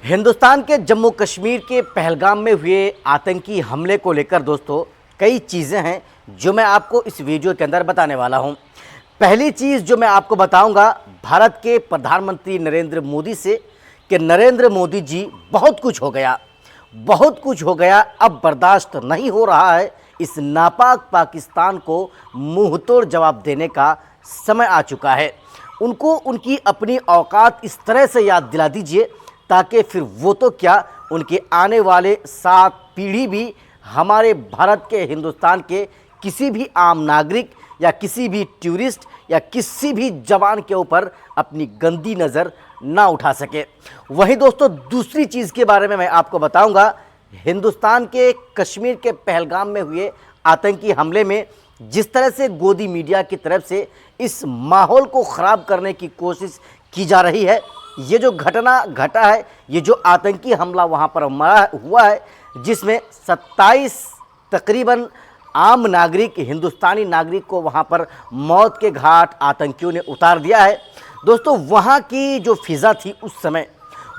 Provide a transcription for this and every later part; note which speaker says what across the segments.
Speaker 1: हिंदुस्तान के जम्मू कश्मीर के पहलगाम में हुए आतंकी हमले को लेकर दोस्तों कई चीज़ें हैं जो मैं आपको इस वीडियो के अंदर बताने वाला हूं। पहली चीज़ जो मैं आपको बताऊंगा भारत के प्रधानमंत्री नरेंद्र मोदी से कि नरेंद्र मोदी जी बहुत कुछ हो गया, अब बर्दाश्त नहीं हो रहा है। इस नापाक पाकिस्तान को मुंह तोड़ जवाब देने का समय आ चुका है। उनको उनकी अपनी औकात इस तरह से याद दिला दीजिए ताकि फिर वो तो क्या, उनके आने वाले 7 पीढ़ी भी हमारे भारत के, हिंदुस्तान के किसी भी आम नागरिक या किसी भी टूरिस्ट या किसी भी जवान के ऊपर अपनी गंदी नज़र ना उठा सके। वहीं दोस्तों दूसरी चीज़ के बारे में मैं आपको बताऊंगा, हिंदुस्तान के कश्मीर के पहलगाम में हुए आतंकी हमले में जिस तरह से गोदी मीडिया की तरफ से इस माहौल को ख़राब करने की कोशिश की जा रही है। ये जो घटना घटा है, ये जो आतंकी हमला वहाँ पर हुआ है जिसमें 27 तकरीबन आम नागरिक, हिंदुस्तानी नागरिक को वहाँ पर मौत के घाट आतंकियों ने उतार दिया है। दोस्तों वहाँ की जो फ़िज़ा थी उस समय,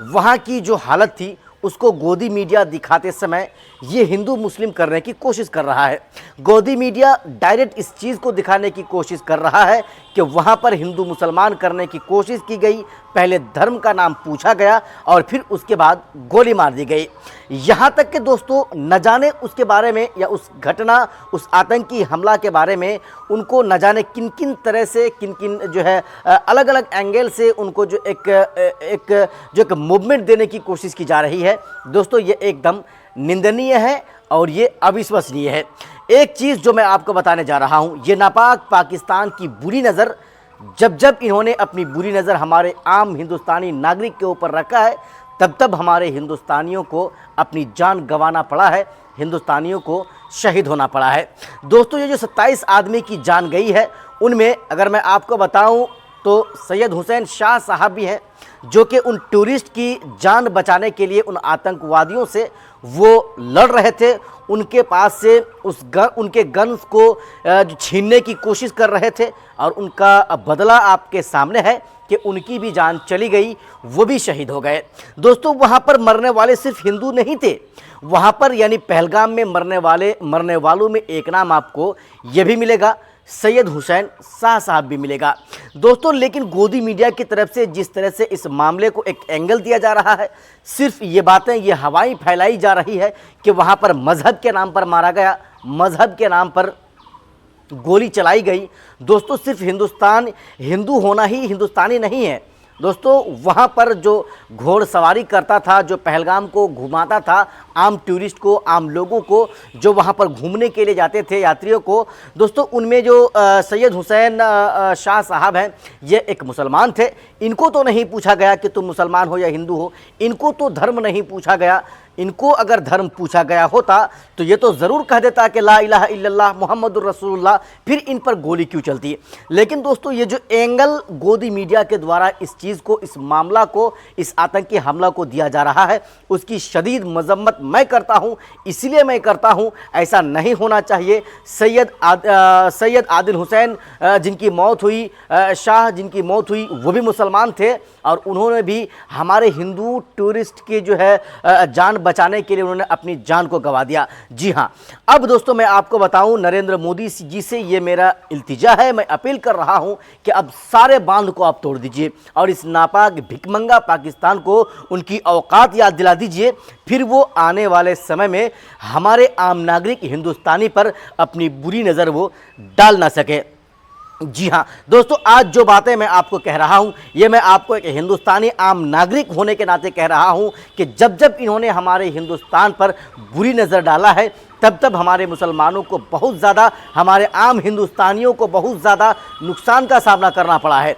Speaker 1: वहाँ की जो हालत थी, उसको गोदी मीडिया दिखाते समय ये हिंदू मुस्लिम करने की कोशिश कर रहा है। गोदी मीडिया डायरेक्ट इस चीज़ को दिखाने की कोशिश कर रहा है कि वहाँ पर हिंदू मुसलमान करने की कोशिश की गई, पहले धर्म का नाम पूछा गया और फिर उसके बाद गोली मार दी गई। यहाँ तक कि दोस्तों न जाने उसके बारे में या उस घटना, उस आतंकी हमला के बारे में उनको न जाने किन किन तरह से, किन किन जो है अलग अलग एंगल से उनको जो एक मूवमेंट देने की कोशिश की जा रही है। दोस्तों ये एकदम निंदनीय है और ये अविश्वसनीय है। एक चीज़ जो मैं आपको बताने जा रहा हूँ, ये नापाक पाकिस्तान की बुरी नज़र जब इन्होंने अपनी बुरी नज़र हमारे आम हिंदुस्तानी नागरिक के ऊपर रखा है, तब हमारे हिंदुस्तानियों को अपनी जान गंवाना पड़ा है, हिंदुस्तानियों को शहीद होना पड़ा है। दोस्तों ये जो 27 आदमी की जान गई है, उनमें अगर मैं आपको बताऊं तो सैयद हुसैन शाह साहब भी हैं जो कि उन टूरिस्ट की जान बचाने के लिए उन आतंकवादियों से वो लड़ रहे थे। उनके पास से उनके गन्स को छीनने की कोशिश कर रहे थे और उनका बदला आपके सामने है कि उनकी भी जान चली गई, वो भी शहीद हो गए। दोस्तों वहाँ पर मरने वाले सिर्फ हिंदू नहीं थे, वहाँ पर यानी पहलगाम में मरने वालों में एक नाम आपको ये भी मिलेगा, सैयद हुसैन शाह साहब भी मिलेगा। दोस्तों लेकिन गोदी मीडिया की तरफ से जिस तरह से इस मामले को एक एंगल दिया जा रहा है, सिर्फ ये बातें, ये हवाएं फैलाई जा रही है कि वहाँ पर मज़हब के नाम पर मारा गया, मज़हब के नाम पर गोली चलाई गई। दोस्तों सिर्फ हिंदू होना ही हिंदुस्तानी नहीं है। दोस्तों वहाँ पर जो घोड़सवारी करता था, जो पहलगाम को घुमाता था, आम टूरिस्ट को, आम लोगों को जो वहाँ पर घूमने के लिए जाते थे, यात्रियों को, दोस्तों उनमें जो सैयद हुसैन शाह साहब हैं, ये एक मुसलमान थे। इनको तो नहीं पूछा गया कि तुम मुसलमान हो या हिंदू हो, इनको तो धर्म नहीं पूछा गया। इनको अगर धर्म पूछा गया होता तो ये तो ज़रूर कह देता कि ला इलाहा इल्लल्लाह मुहम्मदुर रसूलुल्लाह, फिर इन पर गोली क्यों चलती। लेकिन दोस्तों ये जो एंगल गोदी मीडिया के द्वारा इस चीज़ को, इस मामला को, इस आतंकी हमला को दिया जा रहा है, उसकी मजम्मत मैं करता हूँ। इसलिए मैं करता हूँ, ऐसा नहीं होना चाहिए। सैयद आदिल हुसैन जिनकी मौत हुई, शाह जिनकी मौत हुई, वो भी मुसलमान थे और उन्होंने भी हमारे हिंदू टूरिस्ट की जो है जान बचाने के लिए उन्होंने अपनी जान को गंवा दिया। जी हाँ, अब दोस्तों मैं आपको बताऊं, नरेंद्र मोदी जी से ये मेरा इल्तिजा है, मैं अपील कर रहा हूं कि अब सारे बांध को आप तोड़ दीजिए और इस नापाक भिखमंगा पाकिस्तान को उनकी औकात याद दिला दीजिए। फिर वो आने वाले समय में हमारे आम नागरिक हिंदुस्तानी पर अपनी बुरी नज़र वो डाल ना सके। जी हाँ दोस्तों, आज जो बातें मैं आपको कह रहा हूँ, ये मैं आपको एक हिंदुस्तानी आम नागरिक होने के नाते कह रहा हूँ कि जब इन्होंने हमारे हिंदुस्तान पर बुरी नज़र डाला है, तब हमारे मुसलमानों को बहुत ज़्यादा, हमारे आम हिंदुस्तानियों को बहुत ज़्यादा नुकसान का सामना करना पड़ा है।